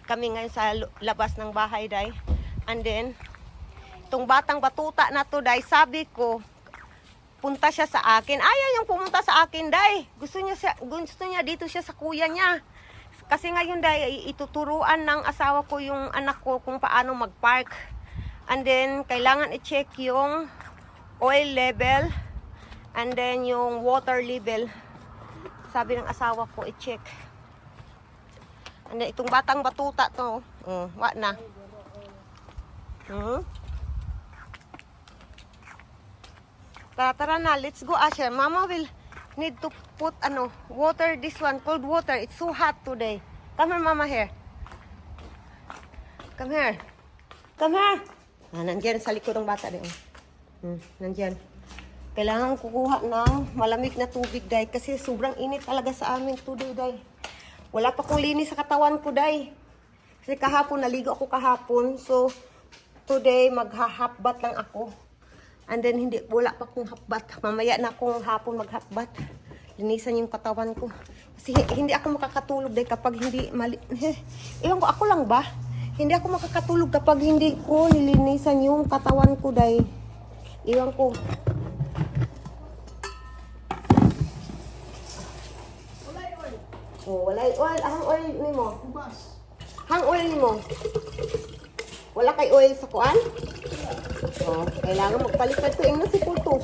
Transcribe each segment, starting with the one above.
kami ngayon sa labas ng bahay, day. And then, itong batang batuta na to, day, sabi ko, punta siya sa akin. Ayaw yung pumunta sa akin, day. Gusto niya dito siya sa kuya niya. Kasi ngayon, day, ituturuan ng asawa ko yung anak ko kung paano mag-park. And then, kailangan i-check yung oil level. And then, yung water level. Sabi ng asawa ko, i-check. And then, itong batang batuta to. What na? Tara na, let's go, Asher. Mama will need to put water, this one, cold water. It's so hot today. Come here, Mama, here. Come here. Come here. Nandyan sa likod ng bata. Nandyan. Kailangan kukuha ng malamig na tubig, day. Kasi sobrang init talaga sa amin today, day. Wala pa kong linis sa katawan ko, day. Kasi kahapon, naligo ako kahapon. So, today, magha-half-bath lang ako. And then, wala pa akong half-bath. Mamaya na akong hapon mag-half-bath. Linisan yung katawan ko. Kasi hindi ako makakatulog, day, kapag hindi Ewan ko, ako lang ba? Hindi ako makakatulog kapag hindi ko nilinisan yung katawan ko, day. Ewan ko. Wala oil. Ang oil ni mo? Ang oil ni mo? Wala kay oil sa kuan? Kailangan magpalit ka ito. Ingnan si Kulto.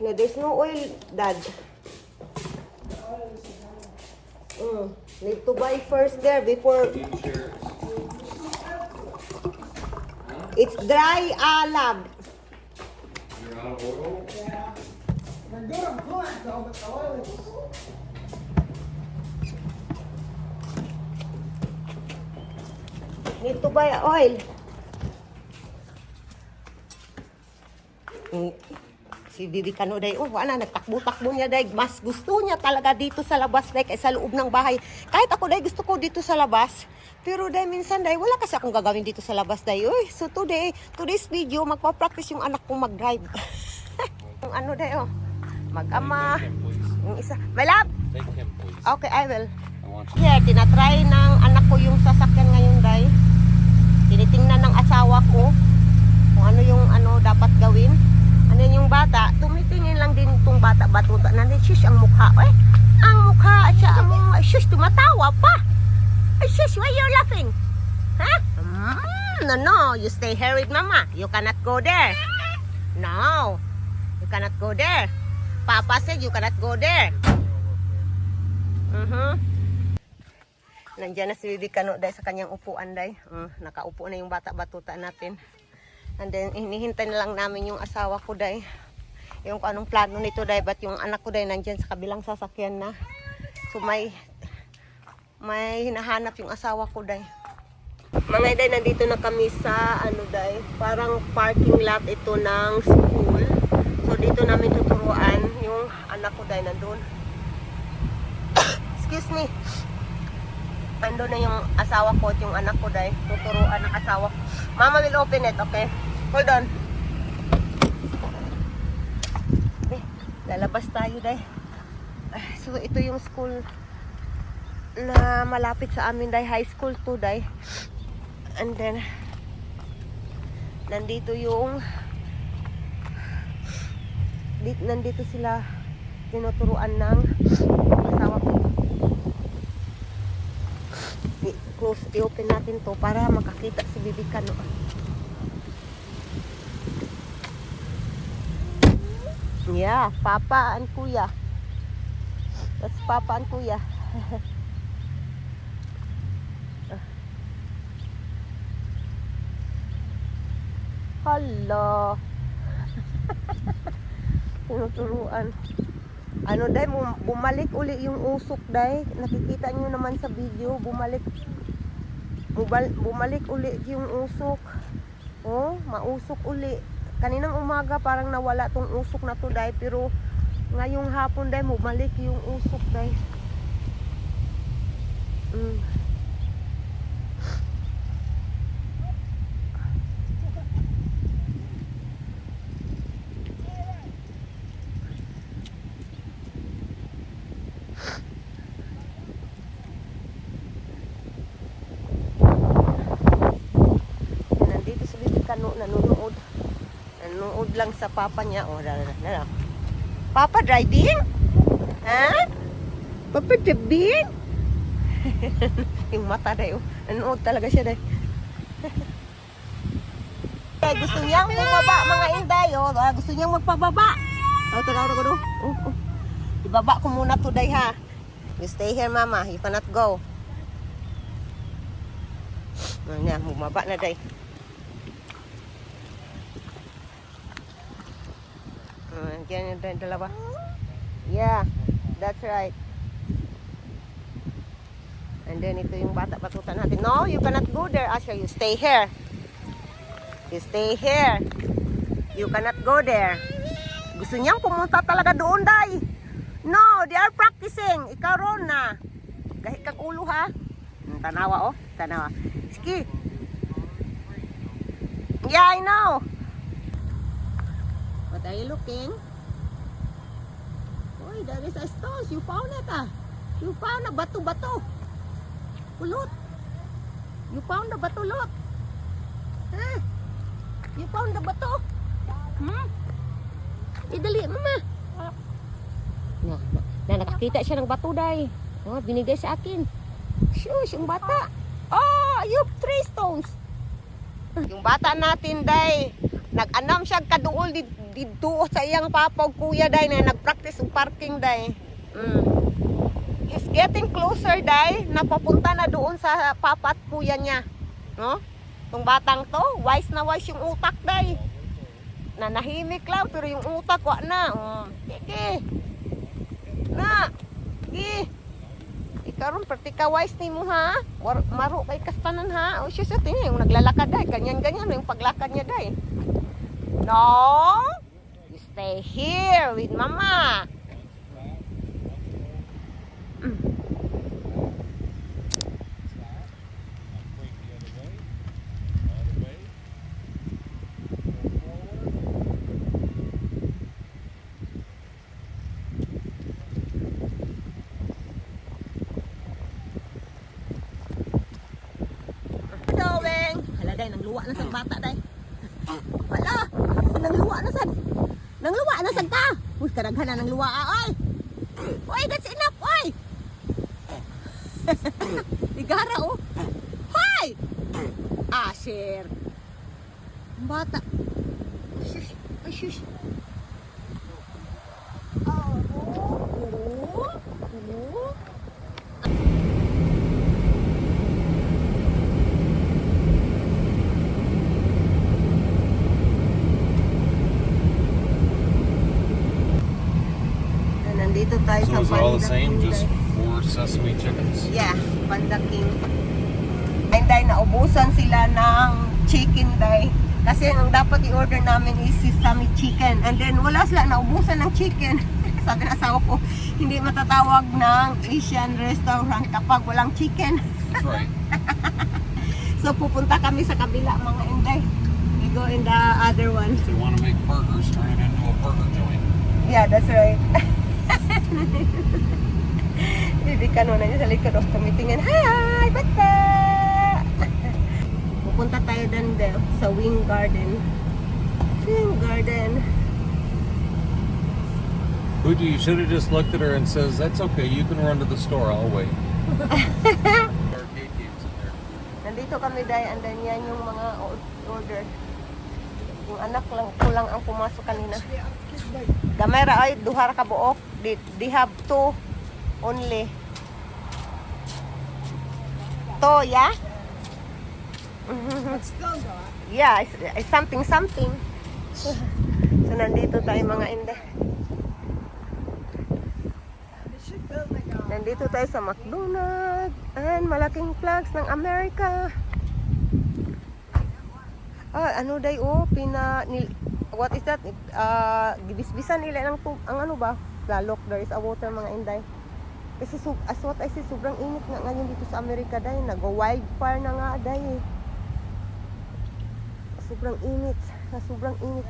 No, there's no oil, Dad. Need to buy first there before. It's dry lab. You're out of oil? Yeah. I'm good on plant though, but the oil is... Need to buy oil. Si Bibi Kano, day, wala, nagtakbo-takbo niya, day. Mas gusto niya talaga dito sa labas, day, kaysa loob ng bahay. Kahit ako, day, gusto ko dito sa labas. Pero, day, minsan, day, wala kasi akong gagawin dito sa labas, day. So, today's video, magpa-practice yung anak kong mag-drive. Yung day, mag-ama. Yung isa. My love? Take him, please. Okay, I will. I want you. Here, tinatry ng anak ko yung sasakyan ngayon, day. Tinitingnan ng asawa ko kung ano yung dapat gawin. And then yung bata, tumitingin lang din itong bata-batuta. Nandun, shush, ang mukha. Ang mukha at siya, shush, tumatawa pa. Shush, why you're laughing? Huh? No, you stay here with Mama. You cannot go there. No, you cannot go there. Papa said you cannot go there. Nandiyan na si Bibi Kano, day, sa kanyang upuan, day. Nakaupo na yung bata-batuta natin. And then, hinihintay na lang namin yung asawa ko, day. Yung kung anong plano nito, day. But yung anak ko, day, nandiyan sa kabilang sasakyan na. So, may hinahanap yung asawa ko, day. Mga day, nandito na kami sa, day, parang parking lot ito ng school. So, dito namin tuturuan yung anak ko, day, nandun. Excuse me. Nandun na yung asawa ko at yung anak ko, day. Tuturuan ng asawa ko. Mama will open it, okay? Hold on. Okay, lalabas tayo, day. So, ito yung school na malapit sa amin, day. High school to, day. And then, nandito sila tinuturuan ng asawa ko. I-open natin to para makakita si Bibi Kano. Yeah, Papa and Kuya. That's Papa and Kuya. Hala. Tinuturuan. Day, bumalik uli yung usok, day. Nakikita nyo naman sa video, bumalik uli yung usok. Mausok uli. Kaninang umaga parang nawala tong usok na to, day, pero ngayong hapon, day, bumalik yung usok, day. Nanonood lang sa papa niya. Oh, dala. Papa driving? Ha? Papa driving? Yung mata dahil. Nanonood talaga siya dahil. Gusto niyang bumaba mga inday. Oh. Gusto niyang magpababa. Ibaba ko muna to day ha. You stay here mama. You cannot go. Yan, bumaba na day. Diyan yung dalawa. Yeah, that's right. And then ito yung bata patutan natin. No, you cannot go there, Asha. You stay here. You stay here. You cannot go there. Gusto niyang pumunta talaga doon, day. No, they are practicing. Ikaw ron na. Kahit kang ulo, ha? Tanawa, oh. Tanawa. Sige. Yeah, I know. What are you looking? Uy, there is a stone. You found it, ah. You found a bato-bato. Pulot. You found a bato-lot. Huh? You found the bato. Idali, mama. Na nakakita siya ng bato, day. Oh, binigay sa akin. Shush, yung bata. Oh, you have 3 stones. Yung bata natin, day. Nag-anam siya kaduol dito sa iyang papa o kuya, day, na nag-practice ng parking, day. He's getting closer, day. Napapunta na doon sa papa at kuya niya. No? Itong batang to, wise na wise yung utak, day. Nanahimik lang, pero yung utak, wak na. Kiki. Na. Kiki. Ikaw ron, perti ka wise ni mo, ha? Maro kay kastanan, ha? O siya sa tingin, yung naglalakad, day. Ganyan-ganyan, yung paglakad niya, day. No. You stay here with mama. Day, nang luwa na sa bata, day. Wala, nang luwa na sa. Nang luwa na sa ka. Uy, karaghan na nang luwa, oy. Oy, that's enough, oy. Igara, oh. Hoy! Asher. Bata. Shush, ay, shush. Dito tayo So sa is it all the Panda same? King, Just day. 4 sesame chickens? Yeah, Panda King. And then, naubusan sila ng chicken, day. Kasi ang dapat i-order namin is sesame chicken. And then, wala sila, naubusan ng chicken. Sabi ng asawa ko, hindi matatawag ng Asian restaurant kapag walang chicken. That's right. So, pupunta kami sa kabila, mga inday. We go in the other one. If they want to make burgers, turn it into a burger joint. Yeah, that's right. Hindi ka nun na sa likod of tumitingin. Hi, bata! Pupunta tayo doon sa Wing Garden. Wing Garden. Fuji, you should have just looked at her and says, "That's okay, you can run to the store, I'll wait." Arcade games in there. Nandito kami dahil and then yan yung mga order. Yung anak lang ko lang ang pumasok kanina. Gamay ra ay duha ra ka buok. They have 2 only. To, yeah? Yeah, it's something. So nandito tayo mga inday. Nandito tayo sa McDonald's and malaking flags ng Amerika. Ano day what is that? Gibisbisan nila ng ang ano ba? Lalok, there is a water mga inday. Kasi as what I say, sobrang init nga ngayon dito sa Amerika day. Nag-wildfire na nga day. Sobrang init. Sobrang init.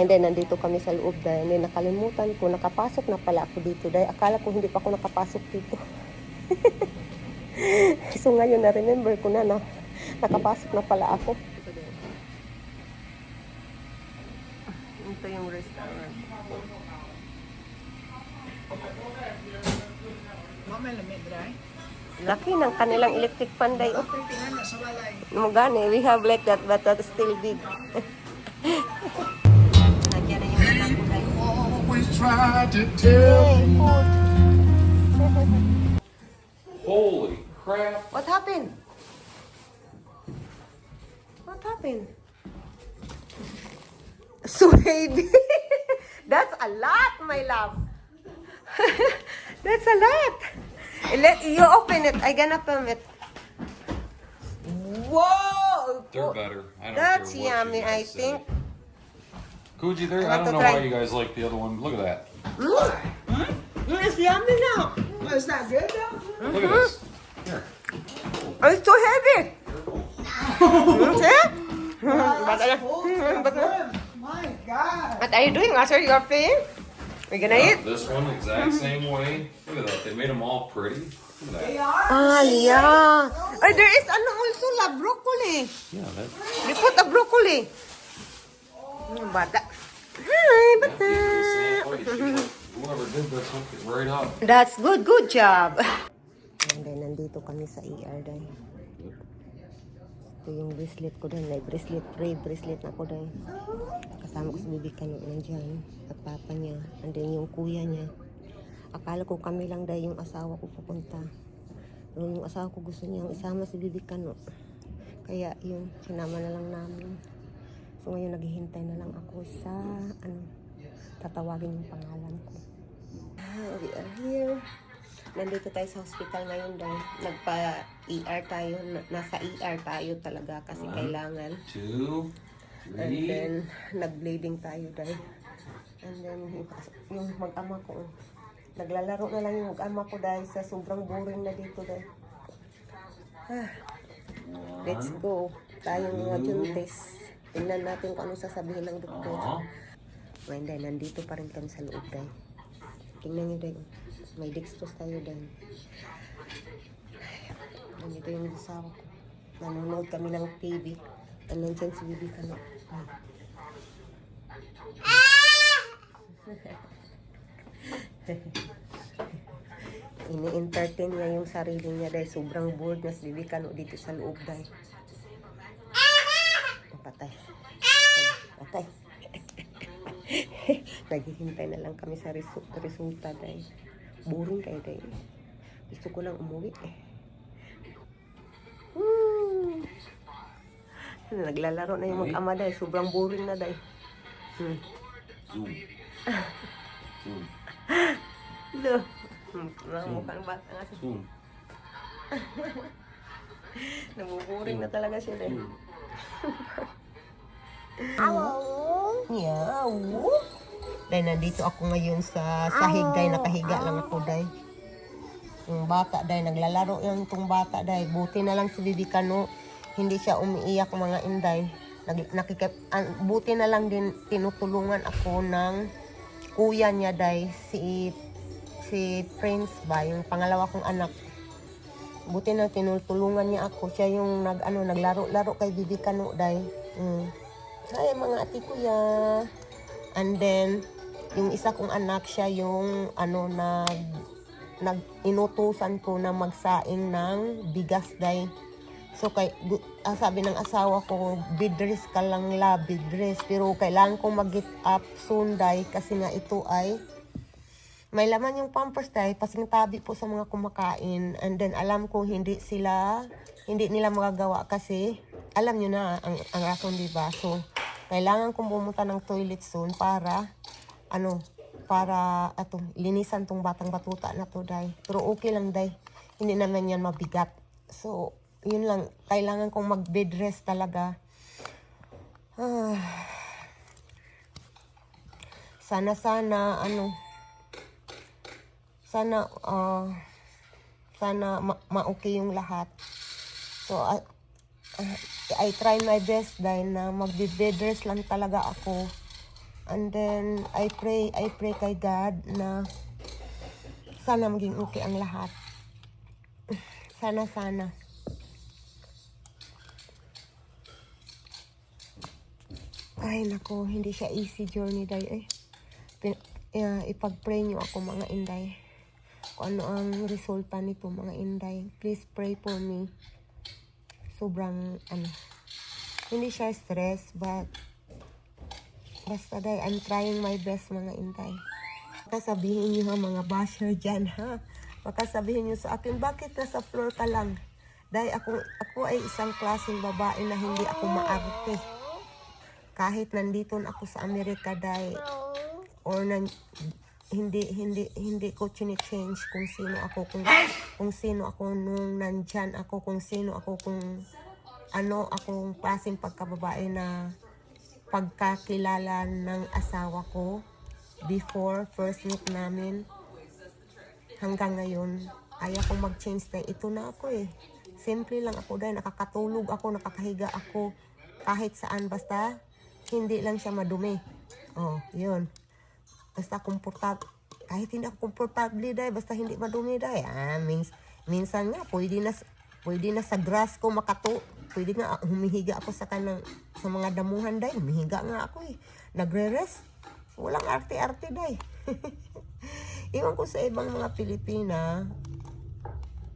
And then nandito kami sa loob day. And then nakalimutan ko, nakapasok na pala ako dito day. Akala ko hindi pa ako nakapasok dito. So ngayon na-remember ko na nakapasok na pala ako. Ito yung restaurant. Mamay lamig dry. Laki ng kanilang electric fan day. Oh, Tingnan na sa balay. gani, we have like that but that's still big. Nandiyan na yung anak ko day. Always try to tell Hey, food. Holy crap. What happened? What happened? Sweetie. That's a lot, my love. That's a lot. You open it. I gonna film it. Whoa! They're better. I don't That's care what you yummy, I guys say. think. Coogee, there. I I want don't to know try. why you guys like the other one. Look at that. It's yummy now. Oh, it's not good though? Look at this. Here. Oh, it's too heavy. See? My God. What are you doing, Asher? You're playing? We're gonna eat? This one, exact same way. Look at that. They made them all pretty. Look at They that. are? Ah, yeah. Oh, there is also la broccoli. Yeah, that. They put the broccoli. Bata. Hi, bata. Oh, you should have- Whoever did this hooked it right up. That's good. Good job. And then, nandito kami sa ER dahil. Ito yung bracelet ko dahil. May bracelet, brave bracelet na ko dahil. Kasama ko sa bibi kano nandyan. At papa niya. And then yung kuya niya. Akala ko kami lang dahil yung asawa ko pupunta. Pero yung asawa ko gusto niya isama si bibi kano. Kaya yung sinama na lang namin. So ngayon naghihintay na lang ako sa tatawagin yung pangalan ko. We are here. Nandito tayo sa hospital ngayon dahil nagpa-ER tayo. Nasa ER tayo talaga kasi kailangan. 2, And 3. then, nag-bleeding tayo dahil. And then, yung mag-ama ko. Naglalaro na lang yung mag-ama ko dahil sa sobrang boring na dito dahil. Let's go. Tayong mga juntes. Tingnan natin kung ano sasabihin ng doktor. And then, nandito pa rin kami sa loob dahil. Tingnan nyo dahil. May dextrose tayo dahil. Nandito yung asawa ko. Nanonood kami ng TV. And nandiyan si Bibi Kano. Ini-entertain niya yung sarili niya dahil sobrang bored na si Bibi Kano dito sa loob dahil. Patay. Patay. Naghihintay na lang kami sa resulta dahil. Boring kayo dahil. Gusto ko lang umuwi eh. Naglalaro na yung mag-ama dahil. Sobrang boring na dahil. Zoom. Zoom. Lo. Mukhang bata nga siya. Zoom. Nabuboring na talaga siya dahil. Zoom. Meow. Dahil nandito ako ngayon sa sahig dahil nakahiga lang ako dahil. Yung bata dahil naglalaro yung itong bata dahil. Buti na lang si Bibi Kano. Hindi siya umiiyak mga inday. Buti na lang din tinutulungan ako ng kuya niya dahil si Prince ba, yung pangalawa kong anak. Buti na tinutulungan niya ako. Siya yung naglaro-laro kay Bibi Kano dahil. Hi mga ati kuya. And then yung isa kong anak siya yung inutusan ko na magsaing ng bigas dahil. So sabi ng asawa ko, bed rest ka lang la, bed rest. Pero kailangan kong mag-get up soon dahil kasi nga ito ay may laman yung pampers dahil pasing tabi po sa mga kumakain. And then alam ko hindi nila magagawa kasi alam nyo na ang rason, diba? So kailangan kong pumunta ng toilet soon para linisan tong batang batuta na to dahil. Pero okay lang dahil hindi naman yan mabigat. So yun lang, kailangan kong mag-bed rest talaga. Sana ma-okay yung lahat. So I try my best dahil na mag-bed rest lang talaga ako. And then I pray kay God na sana maging okay ang lahat. Sana. Ay, nako, hindi siya easy journey, day. Ipag-pray nyo ako, mga inday. Kung ano ang resulta nito, mga inday. Please pray for me. Sobrang, hindi siya stress, but basta, day, I'm trying my best, mga inday. Baka sabihin nyo, mga basher dyan, ha? Baka sabihin nyo sa akin, bakit nasa floor ka lang? Day, ako ay isang klaseng babae na hindi ako maarte. Kahit nandito na ako sa Amerika, day, or hindi ko chine-change kung sino ako, kung sino ako nung nandyan ako, kung sino ako, kung ano akong klaseng pagkababae na pagkakilala ng asawa ko before first meet namin hanggang ngayon. Ayaw kong mag-change, day. Ito na ako eh. Simple lang ako, day. Nakakatulog ako, nakakahiga ako kahit saan, basta hindi lang siya madumi. Oh, yun. Basta komportable. Kahit hindi ako komportable, day, basta hindi madumi, day. Minsan nga, pwede na sa grass ko pwede nga humihiga ako sa mga damuhan, day. Humihiga nga ako eh. Nagre-rest. Walang arte-arte, day. Iwan ko sa ibang mga Pilipina.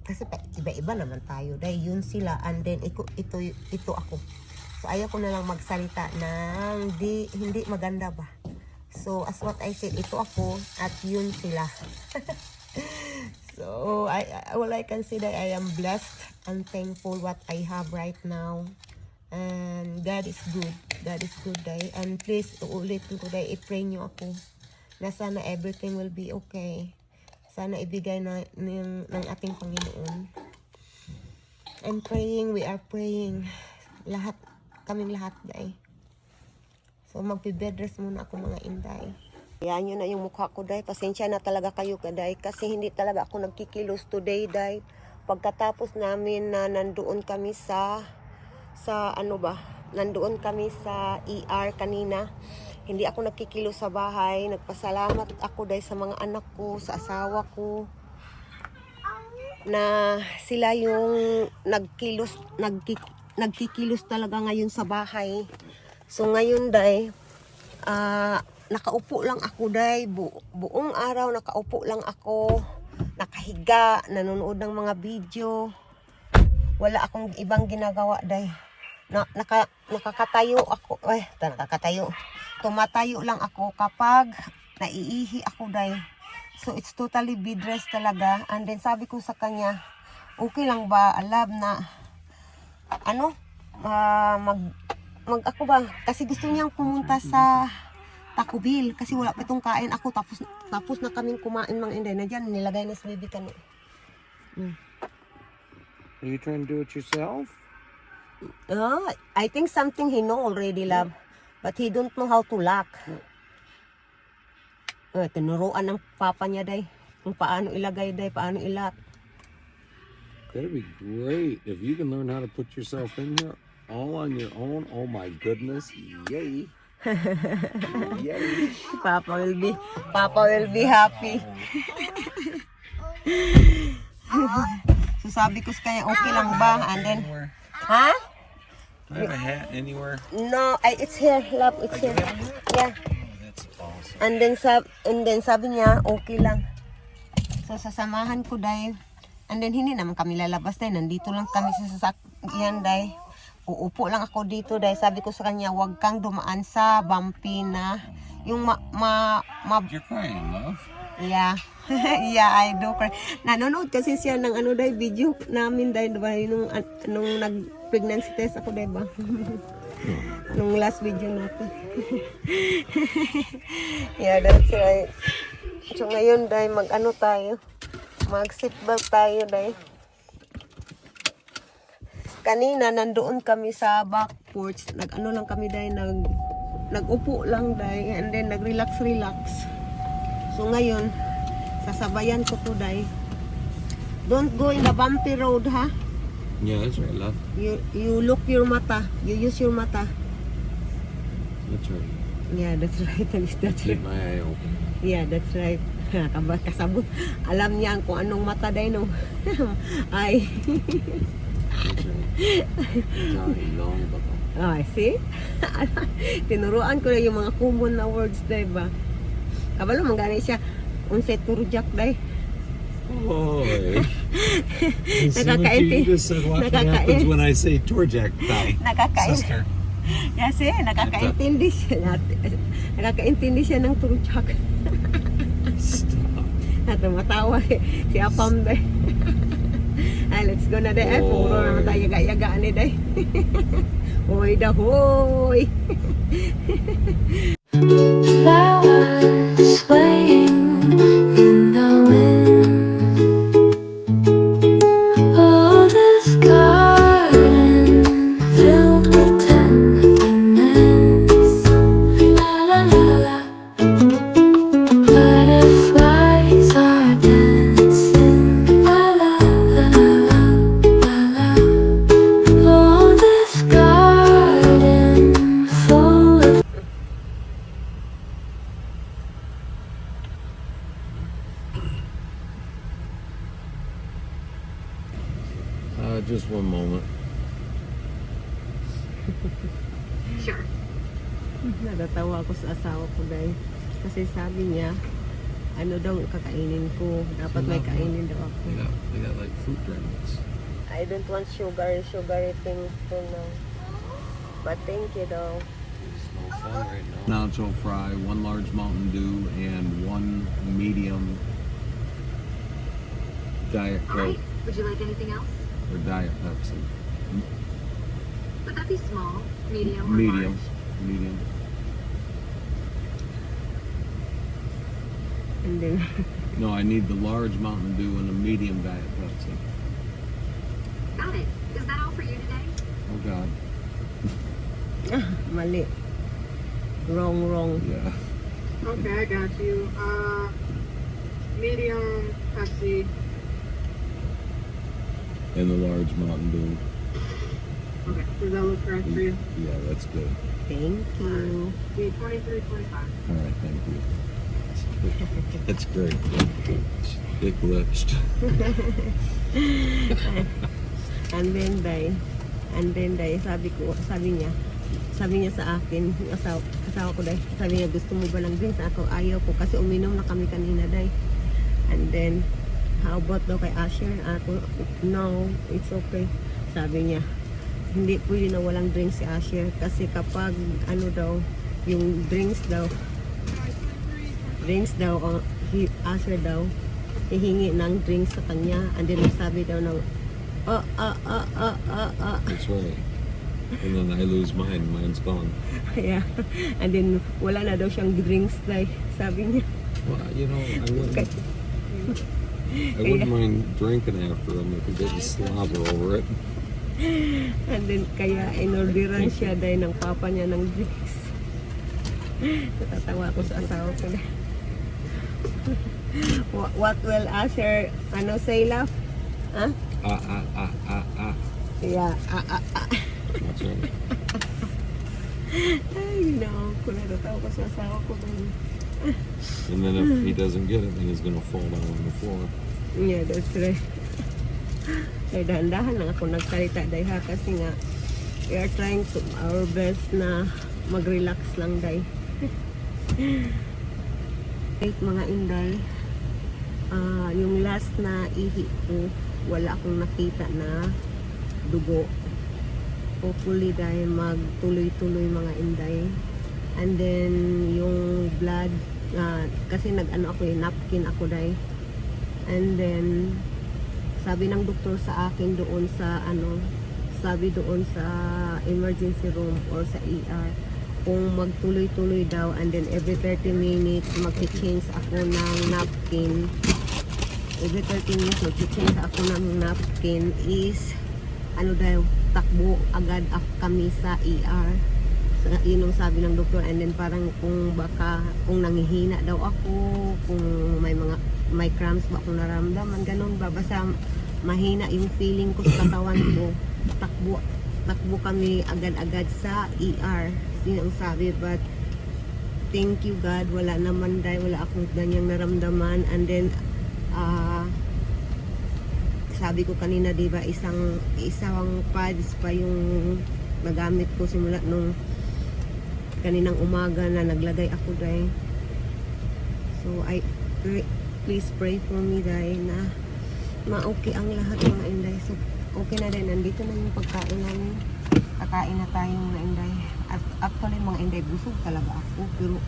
Kasi iba-iba naman tayo, day. Yun sila, and then ito ako. So, ayaw ko na lang magsalita ng hindi maganda ba. So, as what I said, ito ako at yun sila. So, all I can say that I am blessed and thankful what I have right now. And God is good. God is good, day. And please, uulitin ko, day, i-pray nyo ako na sana everything will be okay. Sana ibigay ng ating Panginoon. I'm praying, we are praying. Kaming lahat, day. So, magpi-bed rest muna ako, mga inday. Yan yun na yung mukha ko, day. Pasensya na talaga kayo, day. Kasi hindi talaga ako nagkikilos today, day. Pagkatapos namin na nandoon kami nandoon kami sa ER kanina. Hindi ako nagkikilos sa bahay. Nagpasalamat ako, day, sa mga anak ko, sa asawa ko, na sila yung nagkikilos talaga ngayon sa bahay. So ngayon, day, nakaupo lang ako, day. Buong araw nakaupo lang ako, nakahiga, nanonood ng mga video. Wala akong ibang ginagawa, day. Nakakatayo ako. Tumatayo lang ako kapag naiihi ako, day. So it's totally bed rest talaga. And then sabi ko sa kanya, okay lang ba, love, na ako ba, kasi gusto niyang pumunta sa Taco Bell kasi wala pa itong kain ako, tapos na kaming kumain, mga inday. Na dyan nilagay na sa baby kani. Are you trying to do it yourself? I think something he know already, love, but he don't know how to lock. Tinuruan ng papa niya, day, kung paano ilagay, day, paano ilock. That'd be great if you can learn how to put yourself in here all on your own. Oh my goodness. Yay. Yay. Papa will be happy. So sabi ko sa kanya, okay lang ba? And then, ha? Do I have a hat anywhere? No, it's here, love, it's here. Yeah. That's awesome. And then sabi niya, okay lang. So sasamahan ko, day. And then hindi naman kami lalabas, day. Nandito lang kami sa sasakyan, day. Uupo lang ako dito, day. Sabi ko sa kanya, huwag kang dumaan sa bumpy na yung You're crying, love. Yeah. Yeah, I do cry. Nanonood kasi siya ng day, video namin, day, diba? Nung nag-pregnancy test ako, day, ba? Nung last video natin. Yeah, that's right. So ngayon, day, tayo? Mag-seatbelt tayo, day. Kanina, nandoon kami sa back porch. Lang kami, day, nag-upo lang, day, and then nag-relax. So ngayon, sasabayan ko to, day. Don't go in the bumpy road, ha? Yeah, that's right, love. You look your mata. You use your mata. That's right. Yeah, that's right. That's Keep right. my eye open. Yeah, that's right. Kasabot. Alam niya kung anong mata, day, no? Ay. That's right. Johnny, long baka. Ay, see? Tinuruan ko na yung mga common na words, diba? Kabalo, manggani siya. Unset turujak, day. Oy. Nakakainti- You just said what nakakain- happens when I say Torjak Thai. Nakakain. Sister. Kasi nakakaintindi siya. Nakakaintindi siya ng turujak. Stop. At matawa si Apam, day. Ay, let's go na, day. Ay, puro naman tayo yaga-yaga ni, day. Hoy, dahoy. Flowers swaying in the wind. Oh, this garden filled with tenderness. La la la la. Butterflies are dancing. La la la la la la. Oh, this garden full of Just one moment. Natatawa ako sa asawa ko, day. Kasi sabi niya, ano daw kakainin ko. Dapat may kainin daw ako. They got like fruit remnants. I don't want sugary things to know. But thank you though. It's no fun right now. Nacho fry, 1 large Mountain Dew, and 1 medium Diet Coke Would you like anything else? or Diet Pepsi. Would that be small, medium, or Medium. large? Medium. And then, No, I need the large Mountain Dew and a medium Diet Pepsi. Got it. Is that all for you today? Oh God. mali. Wrong. Yeah. Okay, I got you. Medium Pepsi. And the large Mountain Dew. Okay, does that look correct for you? Yeah, that's good. Thank you. Be 23.25. All right, thank you. That's great. It glitched. And then day, sabi niya sa akin, yung asawa ko day, sabi niya, gusto mo ba ng drinks? Ako, ayaw ko kasi uminom na kami kanina day. And then, how about daw kay Asher? Ako, no, it's okay. Sabi niya, hindi pwede na walang drinks si Asher kasi kapag ano daw, yung drinks daw, Asher daw, hihingi ng drinks sa kanya. And then sabi daw ng, That's right. And then I lose mine. Mine's gone. yeah. And then, wala na daw siyang drinks day, sabi niya. Well, you know, I wouldn't mind drinking after him if he didn't slobber over it. And then, kaya inorderan siya day ng papa niya ng drinks. Natatawa ako sa asawa ko na. What will Asher, say love? Huh? Yeah, That's right. Ay, no, kung natatawa ko sa asawa ko. And then if he doesn't get it, then he's gonna fall down on the floor. Yeah, that's right. Kaya dahan-dahan lang ako nagsalita day ha kasi nga we are trying to our best na mag-relax lang day. Right, mga inday, yung last na ihi ko, wala akong nakita na dugo. Hopefully dahil magtuloy-tuloy mga inday. And then yung blood, kasi nag-ano ako napkin ako day. And then sabi ng doktor sa akin doon sa sabi doon sa emergency room or sa ER, kung magtuloy-tuloy daw and then every 30 minutes mag-change ako ng napkin. Every 30 minutes mag-change ako ng napkin is daw, takbo agad kami sa ER. So, yun ang sabi ng doktor. And then parang kung nanghihina daw ako, kung may cramps ba akong naramdaman, ganun ba, basta mahina yung feeling ko sa katawan ko, takbo kami agad-agad sa ER. Yun ang sabi. But thank you God, wala naman dahil wala akong ganyang naramdaman. And then sabi ko kanina, diba, isang pads pa yung nagamit ko simula nung kaninang umaga na naglagay ako day. So please pray for me day na ma-okay ang lahat mga inday. So okay na din, nandito na yung pagkain namin. Kakain na tayo mga inday. At actually mga inday, busog talaga ako. Pero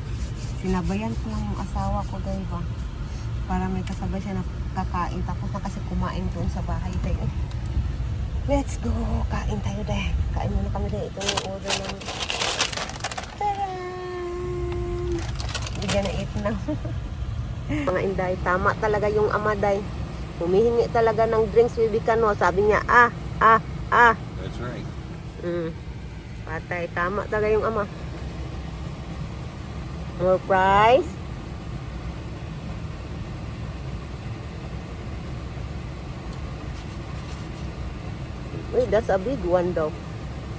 sinabayan ko lang yung asawa ko day ba. Para may kasabay siya na kakain. Tapos na kasi kumain doon sa bahay day. Let's go! Kain tayo day. Kain muna kami day. Ito yung order namin. Tadaan! Bigyan na eat na. Mga inday, tama talaga yung ama day. Humihingi talaga ng drinks bibikano. Sabi niya, That's right. Patay, tama talaga yung ama. More fries. Uy, that's a big one though.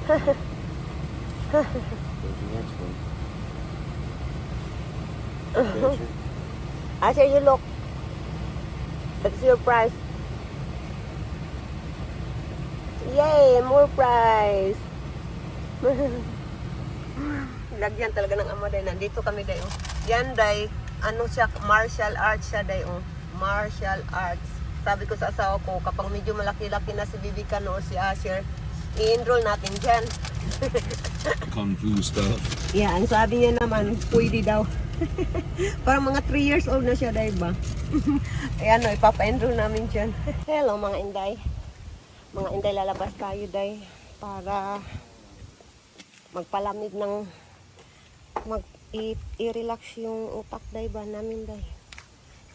There's the next one. Gotcha. As you look, that's your prize. Yay! More prize! Lagyan talaga ng ama day. Nandito kami day. Oh. Yan day, ano siya, martial arts siya day. Oh. Martial arts. Sabi ko sa asawa ko, kapag medyo malaki-laki na si Bibicano o si Asher, i-enroll natin dyan. Kung Fu stuff. Yeah, ang sabi niya naman, pwede daw. Parang mga 3 years old na siya, diba? Ayan o, ipapa-enroll namin dyan. Hello mga inday. Mga inday, lalabas tayo day para magpalamig ng i-relax yung utak day ba namin day.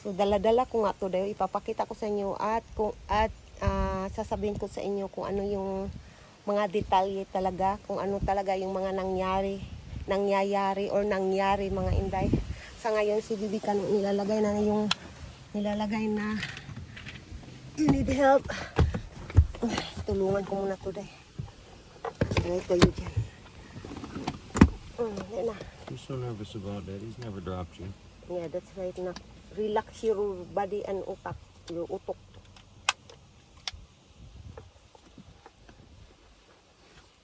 So dala-dala ko nga to day, ipapakita ko sa inyo at sasabihin ko sa inyo kung ano yung mga detalye talaga, kung ano talaga yung mga nangyayari mga inday. Sa ngayon si Bibican nilalagay na you need help. Tulungan ko muna to day. Ay, kayo dyan. Yan na. You're so nervous about that. He's never dropped you. Yeah, that's right na. Relax your body and utak. Your utok.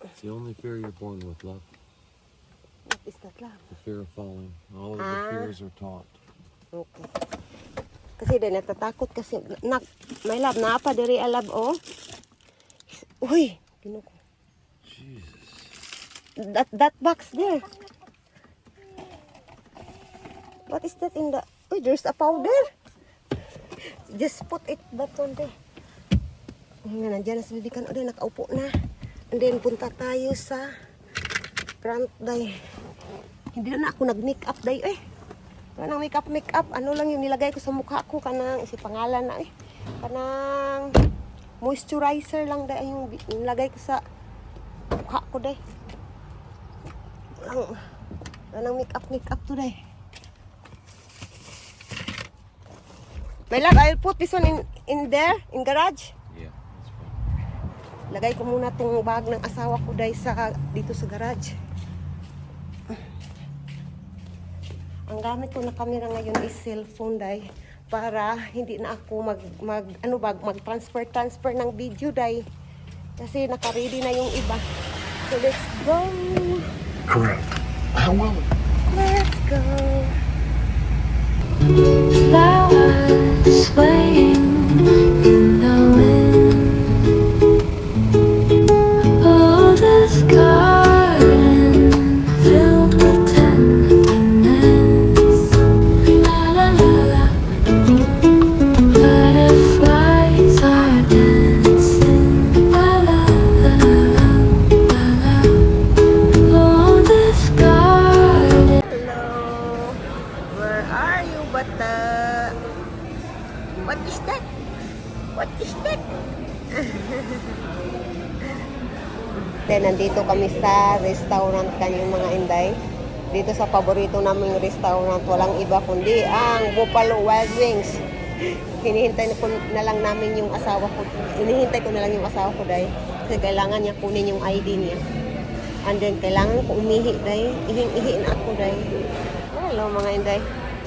It's the only fear you're born with, love. What is that lang? The fear of falling. All of the fears are taught. Okay. Kasi din natatakot kasi my love, naapa diri alab oh. Uy, ginuko. Jesus. That box there. What is that in the... Uy, there's a powder. Just put it that one there. Ngayon, nandiyan na sa Bibican. O, nakaupo na. And then, punta tayo sa front day. Hindi na ako nag-make up day eh. Kanang make up. Ano lang yung nilagay ko sa mukha ko. Kanang si pangalan na eh. Kanang moisturizer lang day. Yung nilagay ko sa mukha ko day. Kanang make up to day. My love, I'll put this one in there, in garage. Yeah, that's fine. Lagay ko muna tong bag ng asawa ko day dito sa garage. Ang gamit ko na camera ngayon is cellphone day para hindi na ako mag-transfer ng video day. Kasi naka-ready na yung iba. So let's go. Correct. I will. Let's go. Flowers swaying in the wind. Oh, this garden filled with tenderness. La la la la. Butterflies are dancing. La la la la la la. Oh, this garden. Hello. Where are you, bata? What is that? What is that? Then, nandito kami sa restaurant kanyang mga inday. Dito sa paborito naming restaurant, walang iba kundi ang Buffalo Wild Wings. Hinihintay ko na lang yung asawa ko dahil kasi kailangan niya kunin yung ID niya. And then, kailangan ko umihi dahil ihing-ihi na ako dahil. Hello mga inday.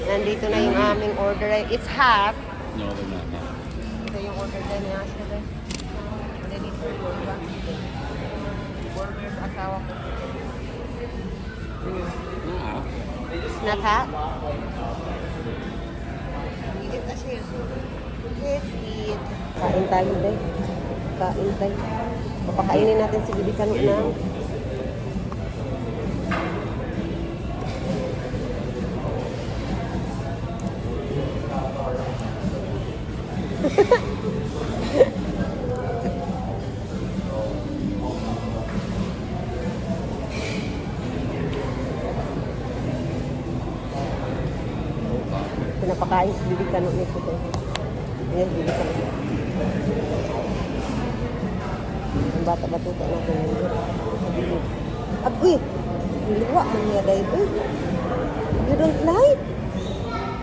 Nandito na yung aming order. It's hot. No, they're not. Ito yung order dahil niya siya dahil. Deliver ko ba? Borges, asawa ko. Not hot? Eat na siya. Let's eat. Kain tayo din. Kain tayo. Papakainin natin si Bibi Kano ng pinapakain si Bibi Kano nito. Ayan, Bibi Kano. Ang bata-batuta natin. Agoy! Liwa man niya dahil. You don't like?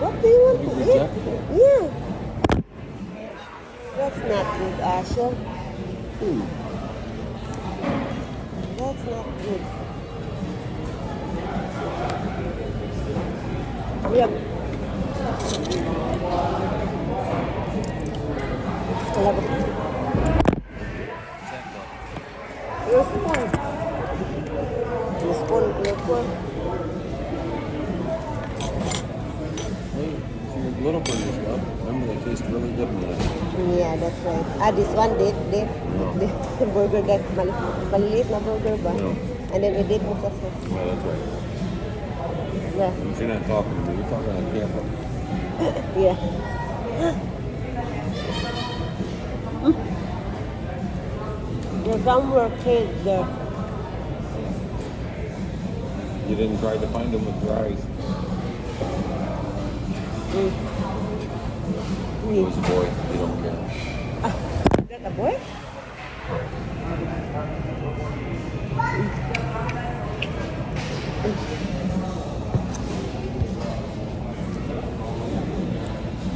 What do you want to eat? Yeah. That's not good, Asha. That's not good. Yeah. Wala ba? Your spoon. Your spoon. Your spoon. Hey, your little burgers, love. Remember, they taste really good in the Yeah, that's right. Ah, this one dip. The burger that maliliit na burger ba? No. And then we dip mo sa sauce. Yeah, that's right. Yeah. You're not talking to me. You're talking on camera. Yeah. There's somewhere kids there. You didn't try to find them with your eyes. It was a boy. You don't care. Is that a boy?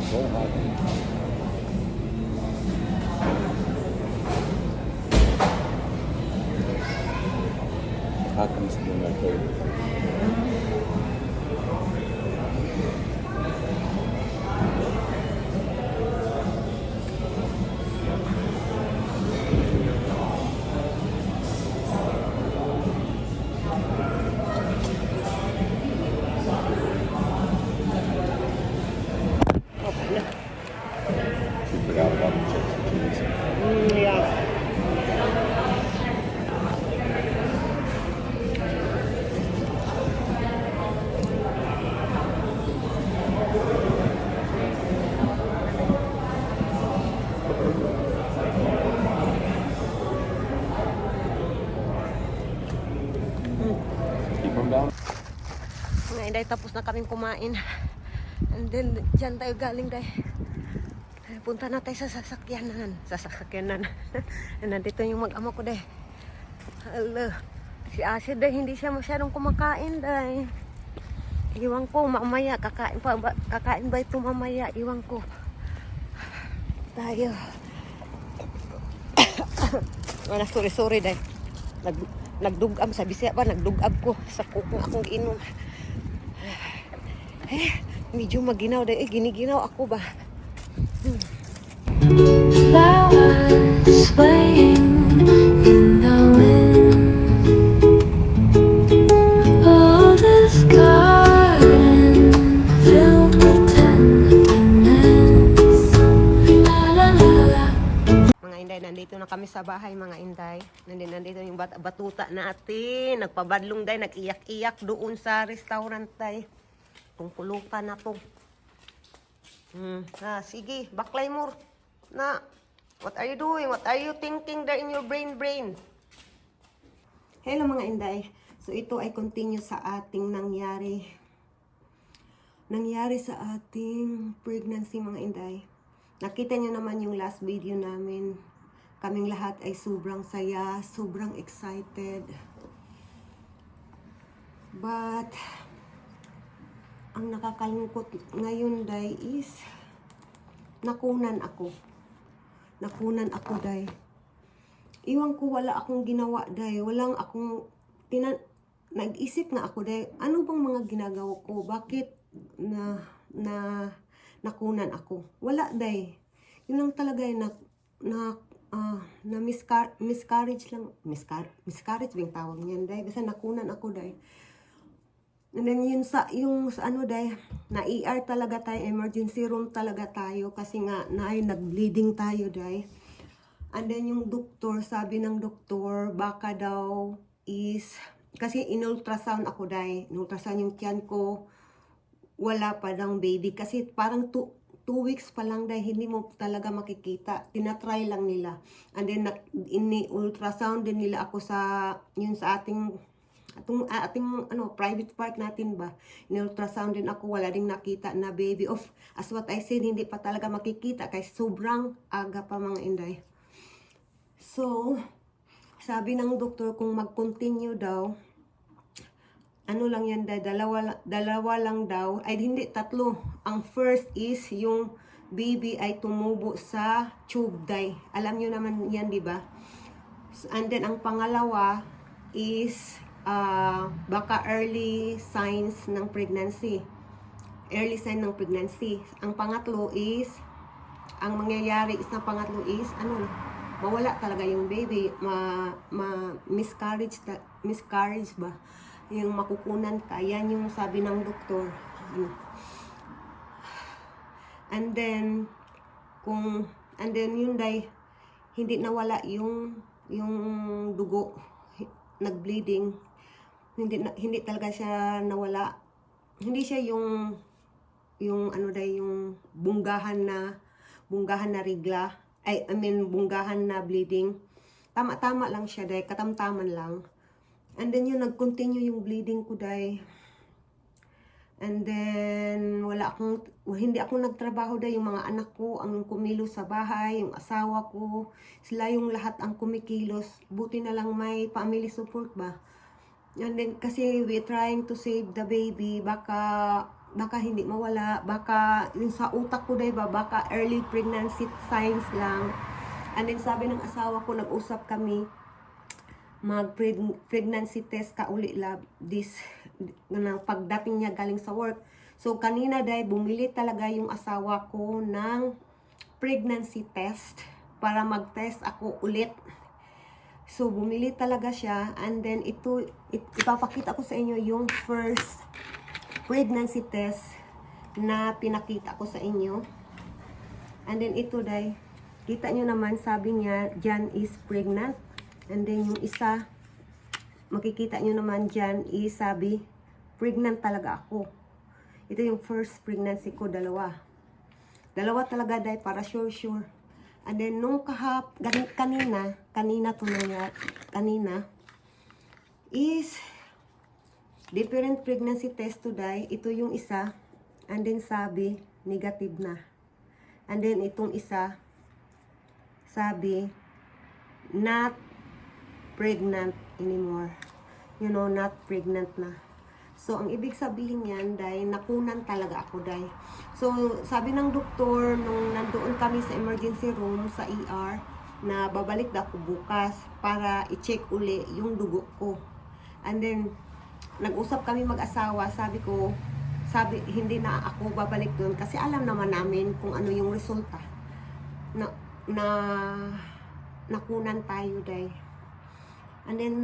So hot. Hot used to be my favorite. She forgot about the chips and cheese. Yeah. Keep them down. Mga inday, tapos na kaming kumain. And then, dyan tayo galing dahil. Punta na tayo sa sasakyanan. And nandito yung mag-ama ko dahil. Hello. Si Asid dahil hindi siya masyadong kumakain dahil. Iwan ko, mamaya. Kakain ba ito mamaya? Iwan ko. Tayo. Wala, sorry dahil. Nagdugab, sabi siya ba, nagdugab ko sa kukong akong giinom. Medyo maginaw dahil, giniginaw ako ba? Flowers swaying in the wind. Oh, this garden filled with tenderness. La la la la. Mga inday, nandito na kami sa bahay, mga inday. Nandito yung batuta natin. Nagpabadlong day, nag-iyak-iyak doon sa restaurant day. Itong pulutan na to. Sige, baklay mo. Na, what are you doing? What are you thinking there in your brain? Hello mga inday. So ito ay continue sa ating nangyari sa ating pregnancy, mga inday. Nakita nyo naman yung last video namin. Kaming lahat ay sobrang saya, sobrang excited. But ang nakakalungkot ngayon, day, is nakunan ako, day. Iwan ko, wala akong ginawa, day. Walang akong, nag-isip na ako, day. Ano bang mga ginagawa ko? Bakit nakunan ako? Wala, day. Yun lang talaga, na miscarriage lang. Miscarriage bang tawag niyan, day. Basta nakunan ako, day. And then yung sa ano, day, na ER talaga tayo, emergency room talaga tayo kasi nga nag-bleeding tayo, day. And then yung doktor, sabi ng doktor, baka daw is, kasi in-ultrasound ako, day. In-ultrasound yung tiyan ko, wala pa daw baby. Kasi parang 2 weeks pa lang, day, hindi mo talaga makikita. Tinatry lang nila. And then ini-ultrasound din nila ako sa, yun sa ating private part natin ba. In-ultrasound din ako, wala ding nakita na baby. As what I said, hindi pa talaga makikita kasi sobrang aga pa, mga inday. So, sabi ng doktor kung mag-continue daw, ano lang yan, day, dalawa lang daw, ay hindi, 3. Ang first is yung baby ay tumubo sa tube, day. Alam nyo naman yan, di ba? And then ang pangalawa is baka early signs ng pregnancy. Early sign ng pregnancy. Ang pangatlo is, ang mangyayari is, mawala talaga yung baby. Miscarriage ba? Yung makukunan ka. Yan yung sabi ng doktor. And then yun, day, hindi nawala yung dugo, nag-bleeding. Hindi talaga siya nawala. Hindi siya yung bunggahan na rigla. Bunggahan na bleeding. Tama-tama lang siya, day. Katamtaman lang. And then yun, nag-continue yung bleeding ko, day. And then, hindi ako nagtrabaho, day. Yung mga anak ko ang kumilos sa bahay, yung asawa ko, sila yung lahat ang kumikilos. Buti na lang may family support ba. And then, kasi we trying to save the baby, baka hindi mawala, baka yung sa utak ko, day ba, baka early pregnancy signs lang. And then, sabi ng asawa ko, nag-usap kami, mag-pregnancy test ka uli lab pagdating niya galing sa work. So kanina, day, bumili talaga yung asawa ko ng pregnancy test para mag-test ako ulit. So bumili talaga siya, and then ipapakita ko sa inyo yung first pregnancy test na pinakita ko sa inyo. And then ito, day, kita nyo naman, sabi niya Jan is pregnant. And then yung isa, makikita nyo naman dyan, sabi, pregnant talaga ako. Ito yung first pregnancy ko, dalawa talaga, day, para sure. And then nung kanina is different pregnancy test today. Ito yung isa, and then sabi negative na. And then itong isa, sabi not pregnant anymore. Not pregnant na. So, ang ibig sabihin yan, day, nakunan talaga ako, day. So, sabi ng doktor, nung nandoon kami sa emergency room, sa ER, na babalik na ako bukas para i-check uli yung dugo ko. And then, nag-usap kami mag-asawa, sabi, hindi na ako babalik doon kasi alam naman namin kung ano yung resulta. Nakunan tayo, day. And then,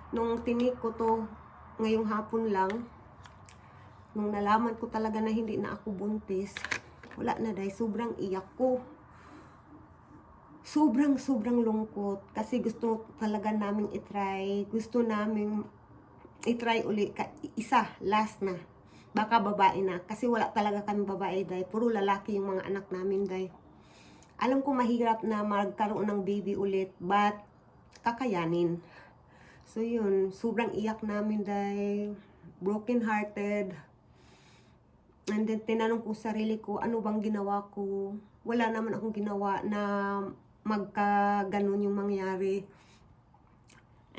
nung tinik ko to, ngayong hapon lang, nung nalaman ko talaga na hindi na ako buntis, wala na, day, sobrang iyak ko. Sobrang lungkot. Kasi gusto talaga namin itry. Gusto namin itry uli. Last na. Baka babae na. Kasi wala talaga kami babae, day. Puro lalaki yung mga anak namin, day. Alam ko mahirap na magkaroon ng baby ulit, but kakayanin. So yun, sobrang iyak namin, day. Broken hearted. And then tinanong ko sarili ko, ano bang ginawa ko? Wala naman akong ginawa na magka-ganon yung mangyari.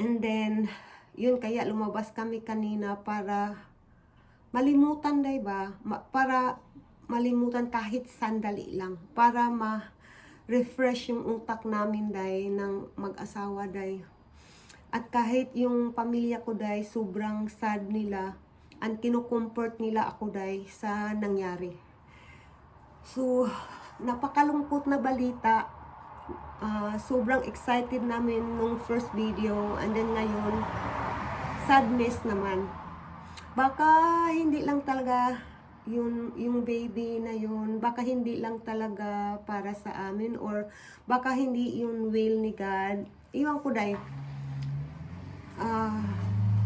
And then, yun, kaya lumabas kami kanina para malimutan, day ba? Para malimutan kahit sandali lang. Para refresh yung utak namin, day, ng mag-asawa, day. At kahit yung pamilya ko, day, sobrang sad nila, and kinukomfort nila ako, day, sa nangyari. So, napakalungkot na balita, sobrang excited namin nung first video, and then ngayon sadness naman. Baka hindi lang talaga yung baby na yun, baka hindi lang talaga para sa amin, or baka hindi yung will ni God. Iwan ko dahil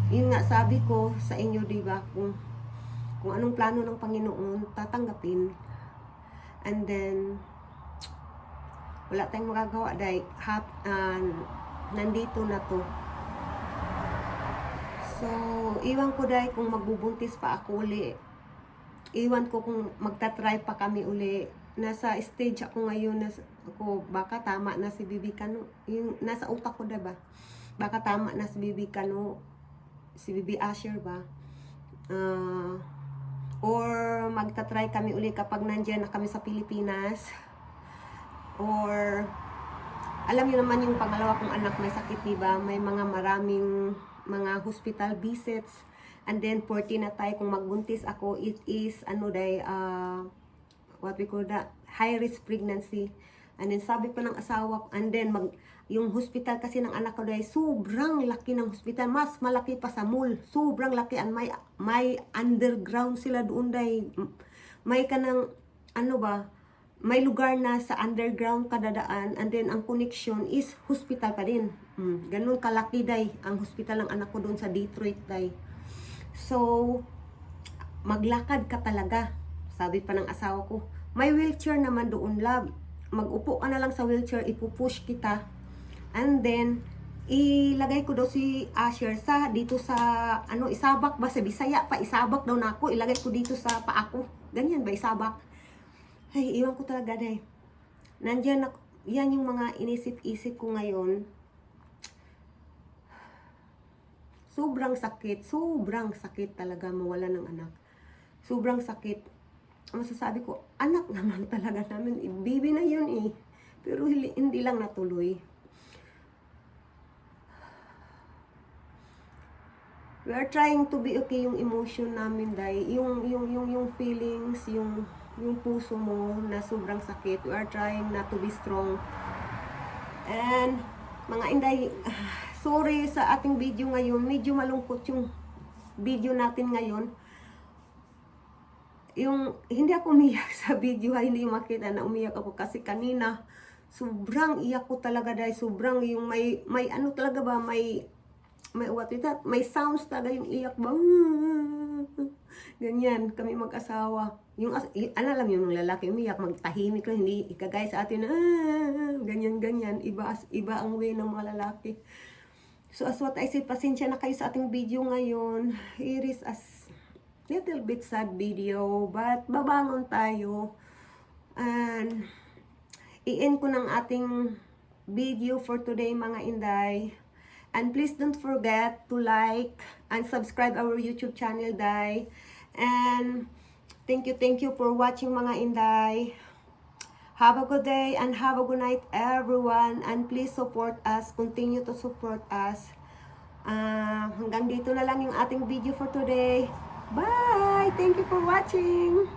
yun nga sabi ko sa inyo, diba, kung anong plano ng Panginoon, tatanggapin. And then wala tayong magagawa dahil nandito na to. So iwan ko dahil kung magbubuntis pa ako uli, iwan ko kung magta-try pa kami uli. Nasa stage ako ngayon na ako, baka tama na si Bibi Kano. Yung nasa utak ko, diba? Baka tama na si Bibi Kano, si Bibi Asher ba? Or magta-try kami uli kapag nandyan na kami sa Pilipinas. Or alam niyo naman yung pangalawa kong anak may sakit, diba? May maraming mga hospital visits. And then 40 na tayo kung magbuntis ako, it is what we call that, high risk pregnancy. And then sabi ko ng asawa ko, and then yung hospital kasi ng anak ko dahil sobrang laki ng hospital, mas malaki pa sa mall, sobrang laki, and may underground sila doon dahil may kanang may lugar na sa underground kadadaan, and then ang connection is hospital pa din. Ganun kalaki dahil ang hospital ng anak ko doon sa Detroit dahil. So maglakad ka talaga, sabi pa ng asawa ko. May wheelchair naman doon, love. Mag-upo ka na lang sa wheelchair, ipupush kita. And then, ilagay ko daw si Asher dito sa, isabak ba sa Bisaya pa, isabak daw na ako, ilagay ko dito sa paa ko. Ganyan ba, isabak? Ay, iwan ko talaga dahil. Nandyan ako, yan yung mga inisip-isip ko ngayon. Sobrang sakit talaga mawala ng anak. Sobrang sakit. Masasabi ko, anak naman talaga namin. Baby na yun eh. Pero hindi lang natuloy. We are trying to be okay yung emotion namin dahil. Yung feelings, yung puso mo na sobrang sakit. We are trying not to be strong. And mga inday, sorry sa ating video ngayon. Medyo malungkot yung video natin ngayon. Yung hindi ako umiyak sa video, hindi makita na umiyak ako kasi kanina sobrang iyak ko talaga dahil sobrang yung may talaga ba, may what is that? May sounds talaga yung iyak ba. Ganyan kami mag-asawa. Yung alam yung lalaki umiyak, magtahimik lang, hindi ikagaya sa atin na ganyan. Iba ang way ng mga lalaki. So as what I said, pasensya na kayo sa ating video ngayon. It is a little bit sad video, but babangon tayo. And i-end ko ng ating video for today, mga inday. And please don't forget to like and subscribe our YouTube channel, day. And thank you for watching, mga inday. Have a good day and have a good night, everyone. And please support us. Continue to support us. Hanggang dito na lang yung ating video for today. Bye! Thank you for watching.